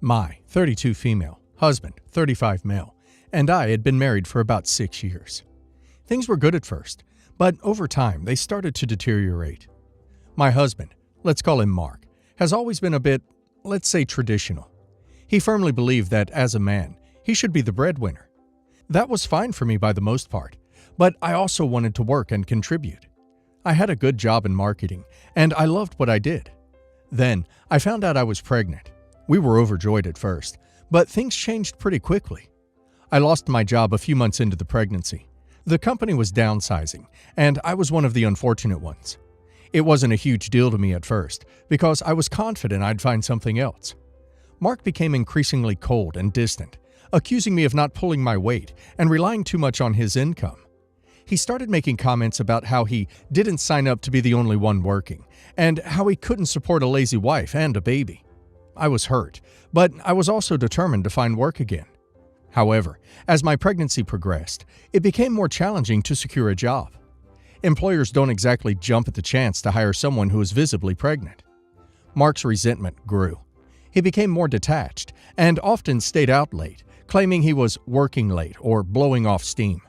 My 32 female, husband 35 male, and I had been married for about 6 years. Things were good at first, but over time they started to deteriorate. My husband, let's call him Mark, has always been a bit, let's say, traditional. He firmly believed that as a man, he should be the breadwinner. That was fine for me by the most part, but I also wanted to work and contribute. I had a good job in marketing, and I loved what I did. Then, I found out I was pregnant. We were overjoyed at first, but things changed pretty quickly. I lost my job a few months into the pregnancy. The company was downsizing, and I was one of the unfortunate ones. It wasn't a huge deal to me at first, because I was confident I'd find something else. Mark became increasingly cold and distant, accusing me of not pulling my weight and relying too much on his income. He started making comments about how he didn't sign up to be the only one working, and how he couldn't support a lazy wife and a baby. I was hurt, but I was also determined to find work again. However, as my pregnancy progressed, it became more challenging to secure a job. Employers don't exactly jump at the chance to hire someone who is visibly pregnant. Mark's resentment grew. He became more detached and often stayed out late, claiming he was working late or blowing off steam.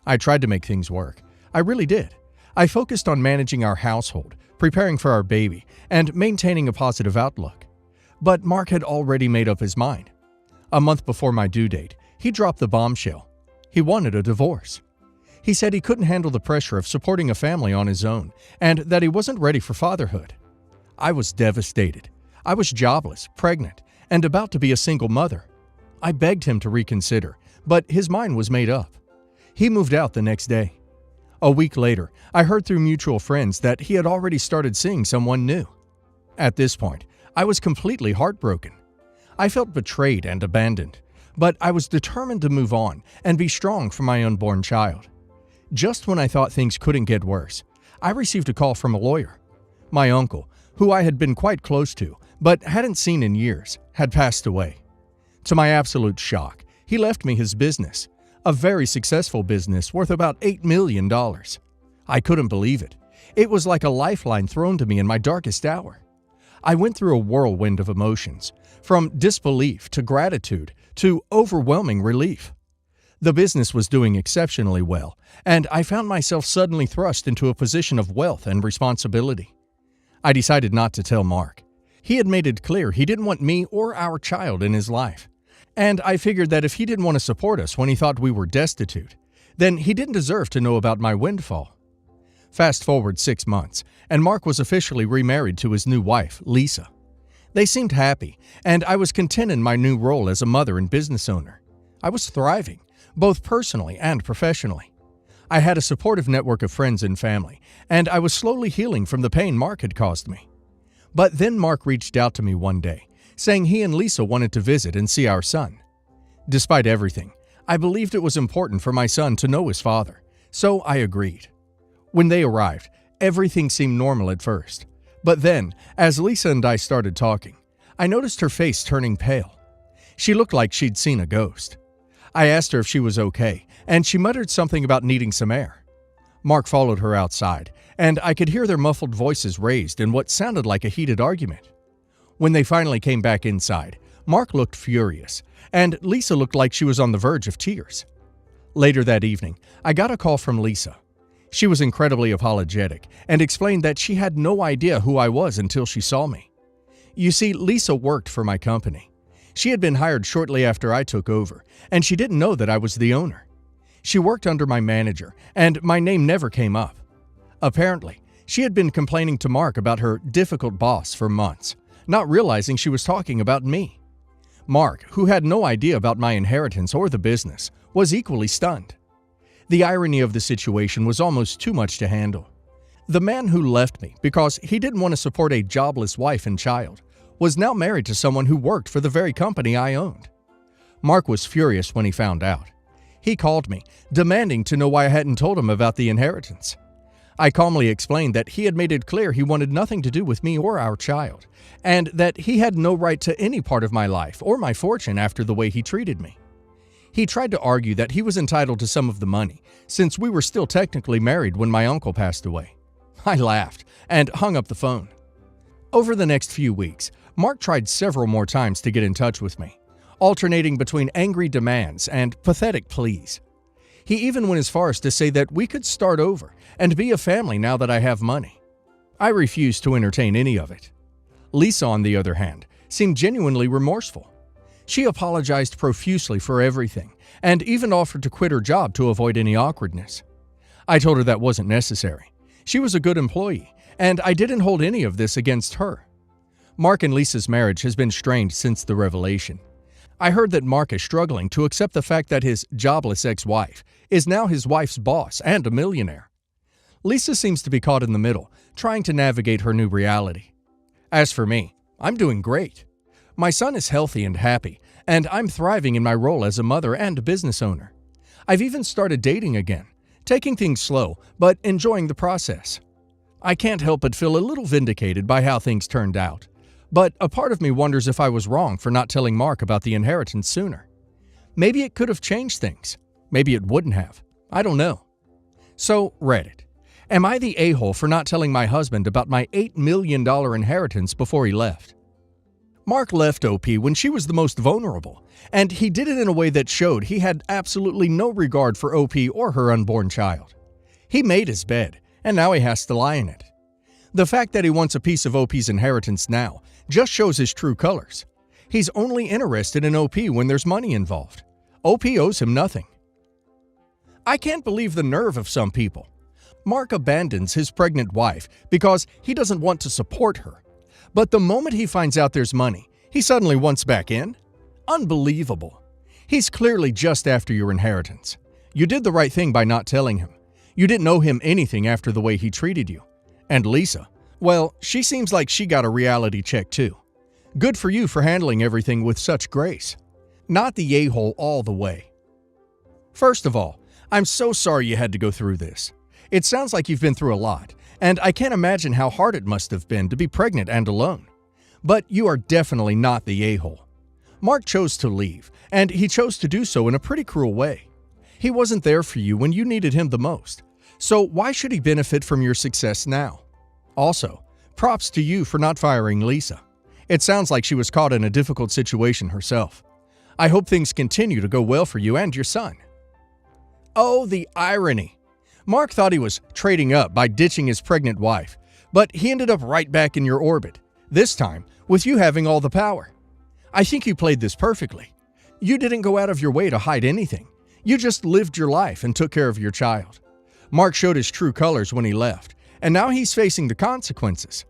I tried to make things work. I really did. I focused on managing our household, preparing for our baby, and maintaining a positive outlook. But Mark had already made up his mind. A month before my due date, he dropped the bombshell. He wanted a divorce. He said he couldn't handle the pressure of supporting a family on his own, and that he wasn't ready for fatherhood. I was devastated. I was jobless, pregnant, and about to be a single mother. I begged him to reconsider, but his mind was made up. He moved out the next day. A week later, I heard through mutual friends that he had already started seeing someone new. At this point, I was completely heartbroken. I felt betrayed and abandoned, but I was determined to move on and be strong for my unborn child. Just when I thought things couldn't get worse, I received a call from a lawyer. My uncle, who I had been quite close to, but hadn't seen in years, had passed away. To my absolute shock, he left me his business, a very successful business worth about $8 million. I couldn't believe it. It was like a lifeline thrown to me in my darkest hour. I went through a whirlwind of emotions, from disbelief to gratitude to overwhelming relief. The business was doing exceptionally well, and I found myself suddenly thrust into a position of wealth and responsibility. I decided not to tell Mark. He had made it clear he didn't want me or our child in his life, and I figured that if he didn't want to support us when he thought we were destitute, then he didn't deserve to know about my windfall. Fast forward 6 months, and Mark was officially remarried to his new wife, Lisa. They seemed happy, and I was content in my new role as a mother and business owner. I was thriving, both personally and professionally. I had a supportive network of friends and family, and I was slowly healing from the pain Mark had caused me. But then Mark reached out to me one day, saying he and Lisa wanted to visit and see our son. Despite everything, I believed it was important for my son to know his father, so I agreed. When they arrived, everything seemed normal at first. But then, as Lisa and I started talking, I noticed her face turning pale. She looked like she'd seen a ghost. I asked her if she was okay, and she muttered something about needing some air. Mark followed her outside, and I could hear their muffled voices raised in what sounded like a heated argument. When they finally came back inside, Mark looked furious, and Lisa looked like she was on the verge of tears. Later that evening, I got a call from Lisa. She was incredibly apologetic and explained that she had no idea who I was until she saw me. You see, Lisa worked for my company. She had been hired shortly after I took over, and she didn't know that I was the owner. She worked under my manager, and my name never came up. Apparently, she had been complaining to Mark about her difficult boss for months, not realizing she was talking about me. Mark, who had no idea about my inheritance or the business, was equally stunned. The irony of the situation was almost too much to handle. The man who left me because he didn't want to support a jobless wife and child was now married to someone who worked for the very company I owned. Mark was furious when he found out. He called me, demanding to know why I hadn't told him about the inheritance. I calmly explained that he had made it clear he wanted nothing to do with me or our child, and that he had no right to any part of my life or my fortune after the way he treated me. He tried to argue that he was entitled to some of the money, since we were still technically married when my uncle passed away. I laughed and hung up the phone. Over the next few weeks, Mark tried several more times to get in touch with me, alternating between angry demands and pathetic pleas. He even went as far as to say that we could start over and be a family now that I have money. I refused to entertain any of it. Lisa, on the other hand, seemed genuinely remorseful. She apologized profusely for everything and even offered to quit her job to avoid any awkwardness. I told her that wasn't necessary. She was a good employee, and I didn't hold any of this against her. Mark and Lisa's marriage has been strained since the revelation. I heard that Mark is struggling to accept the fact that his jobless ex-wife is now his wife's boss and a millionaire. Lisa seems to be caught in the middle, trying to navigate her new reality. As for me, I'm doing great. My son is healthy and happy, and I'm thriving in my role as a mother and a business owner. I've even started dating again, taking things slow, but enjoying the process. I can't help but feel a little vindicated by how things turned out. But a part of me wonders if I was wrong for not telling Mark about the inheritance sooner. Maybe it could have changed things. Maybe it wouldn't have. I don't know. So, Reddit. Am I the a-hole for not telling my husband about my $8 million inheritance before he left? Mark left OP when she was the most vulnerable, and he did it in a way that showed he had absolutely no regard for OP or her unborn child. He made his bed, and now he has to lie in it. The fact that he wants a piece of OP's inheritance now just shows his true colors. He's only interested in OP when there's money involved. OP owes him nothing. I can't believe the nerve of some people. Mark abandons his pregnant wife because he doesn't want to support her. But the moment he finds out there's money, he suddenly wants back in? Unbelievable. He's clearly just after your inheritance. You did the right thing by not telling him. You didn't owe him anything after the way he treated you. And Lisa, well, she seems like she got a reality check too. Good for you for handling everything with such grace. Not the a-hole all the way. First of all, I'm so sorry you had to go through this. It sounds like you've been through a lot, and I can't imagine how hard it must have been to be pregnant and alone. But you are definitely not the a-hole. Mark chose to leave, and he chose to do so in a pretty cruel way. He wasn't there for you when you needed him the most, so why should he benefit from your success now? Also, props to you for not firing Lisa. It sounds like she was caught in a difficult situation herself. I hope things continue to go well for you and your son. Oh, the irony. Mark thought he was trading up by ditching his pregnant wife, but he ended up right back in your orbit, this time with you having all the power. I think you played this perfectly. You didn't go out of your way to hide anything. You just lived your life and took care of your child. Mark showed his true colors when he left, and now he's facing the consequences.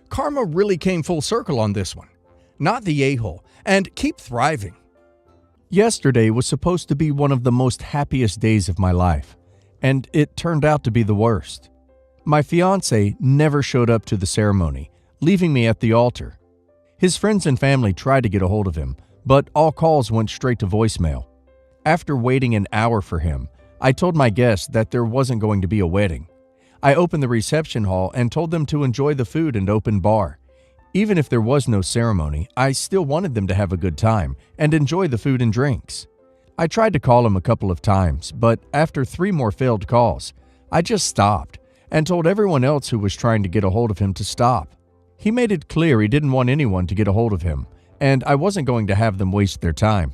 Karma really came full circle on this one. Not the a-hole, and keep thriving. Yesterday was supposed to be one of the most happiest days of my life, and it turned out to be the worst. My fiancé never showed up to the ceremony, leaving me at the altar. His friends and family tried to get a hold of him, but all calls went straight to voicemail. After waiting an hour for him, I told my guests that there wasn't going to be a wedding. I opened the reception hall and told them to enjoy the food and open bar. Even if there was no ceremony, I still wanted them to have a good time and enjoy the food and drinks. I tried to call him a couple of times, but after 3 more failed calls, I just stopped and told everyone else who was trying to get a hold of him to stop. He made it clear he didn't want anyone to get a hold of him, and I wasn't going to have them waste their time.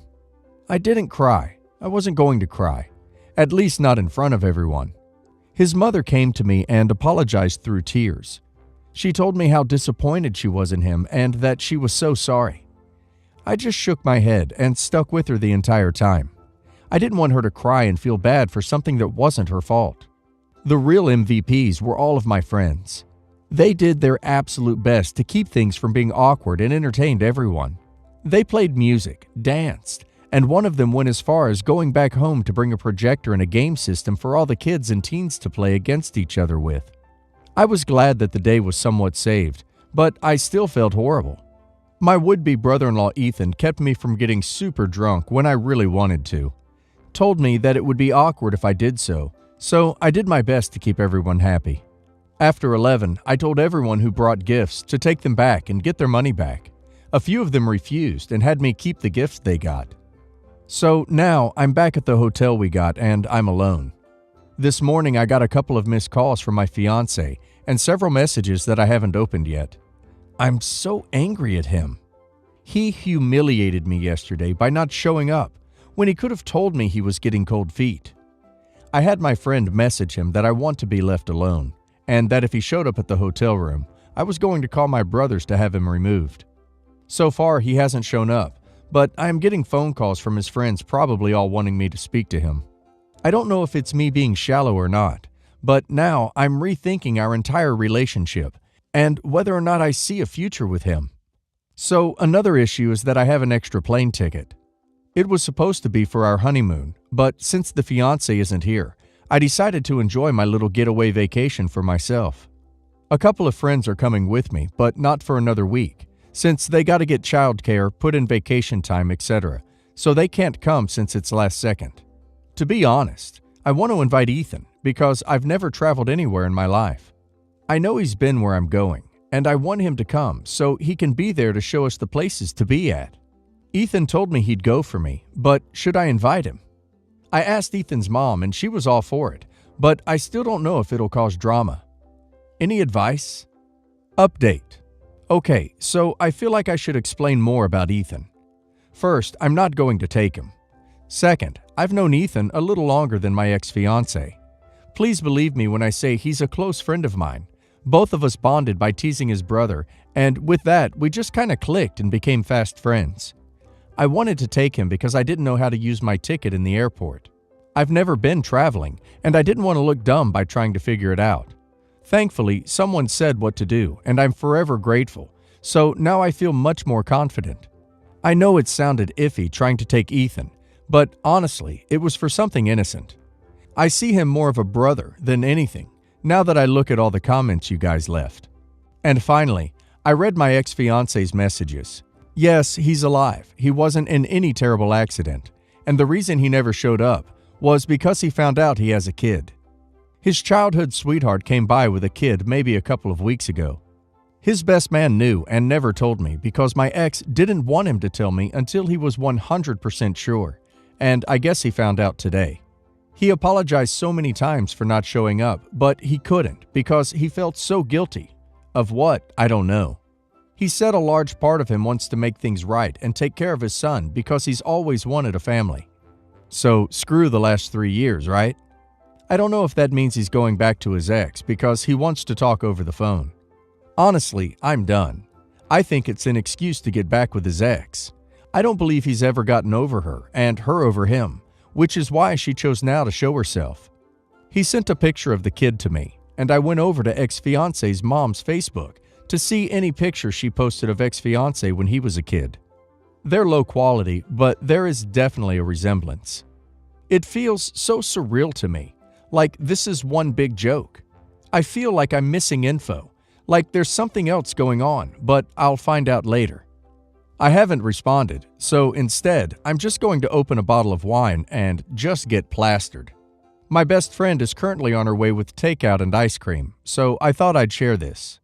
I didn't cry. I wasn't going to cry, at least not in front of everyone. His mother came to me and apologized through tears. She told me how disappointed she was in him and that she was so sorry. I just shook my head and stuck with her the entire time. I didn't want her to cry and feel bad for something that wasn't her fault. The real MVPs were all of my friends. They did their absolute best to keep things from being awkward and entertained everyone. They played music, danced, and one of them went as far as going back home to bring a projector and a game system for all the kids and teens to play against each other with. I was glad that the day was somewhat saved, but I still felt horrible. My would-be brother-in-law Ethan kept me from getting super drunk when I really wanted to. Told me that it would be awkward if I did so I did my best to keep everyone happy. After 11, I told everyone who brought gifts to take them back and get their money back. A few of them refused and had me keep the gifts they got. So now I'm back at the hotel we got and I'm alone. This morning I got a couple of missed calls from my fiancé and several messages that I haven't opened yet. I'm so angry at him. He humiliated me yesterday by not showing up when he could have told me he was getting cold feet. I had my friend message him that I want to be left alone, and that if he showed up at the hotel room, I was going to call my brothers to have him removed. So far, he hasn't shown up, but I am getting phone calls from his friends probably all wanting me to speak to him. I don't know if it's me being shallow or not, but now I'm rethinking our entire relationship and whether or not I see a future with him. So another issue is that I have an extra plane ticket. It was supposed to be for our honeymoon, but since the fiancé isn't here, I decided to enjoy my little getaway vacation for myself. A couple of friends are coming with me, but not for another week, since they got to get childcare, put in vacation time, etc., so they can't come since it's last second. To be honest, I want to invite Ethan because I've never traveled anywhere in my life. I know he's been where I'm going, and I want him to come so he can be there to show us the places to be at. Ethan told me he'd go for me, but should I invite him? I asked Ethan's mom and she was all for it, but I still don't know if it'll cause drama. Any advice? Update. Okay, so I feel like I should explain more about Ethan. First, I'm not going to take him. Second, I've known Ethan a little longer than my ex-fiancé. Please believe me when I say he's a close friend of mine. Both of us bonded by teasing his brother, and with that, we just kind of clicked and became fast friends. I wanted to take him because I didn't know how to use my ticket in the airport. I've never been traveling, and I didn't want to look dumb by trying to figure it out. Thankfully, someone said what to do, and I'm forever grateful, so now I feel much more confident. I know it sounded iffy trying to take Ethan, but honestly, it was for something innocent. I see him more of a brother than anything, now that I look at all the comments you guys left. And finally, I read my ex-fiancé's messages. Yes, he's alive. He wasn't in any terrible accident, and the reason he never showed up was because he found out he has a kid. His childhood sweetheart came by with a kid maybe a couple of weeks ago. His best man knew and never told me because my ex didn't want him to tell me until he was 100% sure, and I guess he found out today. He apologized so many times for not showing up, but he couldn't because he felt so guilty. Of what, I don't know. He said a large part of him wants to make things right and take care of his son because he's always wanted a family. So screw the last 3 years, right? I don't know if that means he's going back to his ex because he wants to talk over the phone. Honestly, I'm done. I think it's an excuse to get back with his ex. I don't believe he's ever gotten over her and her over him, which is why she chose now to show herself. He sent a picture of the kid to me, and I went over to ex-fiancé's mom's Facebook to see any picture she posted of ex-fiancé when he was a kid. They're low quality, but there is definitely a resemblance. It feels so surreal to me, like this is one big joke. I feel like I'm missing info, like there's something else going on, but I'll find out later. I haven't responded, so instead, I'm just going to open a bottle of wine and just get plastered. My best friend is currently on her way with takeout and ice cream, so I thought I'd share this.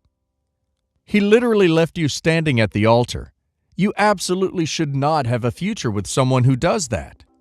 He literally left you standing at the altar. You absolutely should not have a future with someone who does that.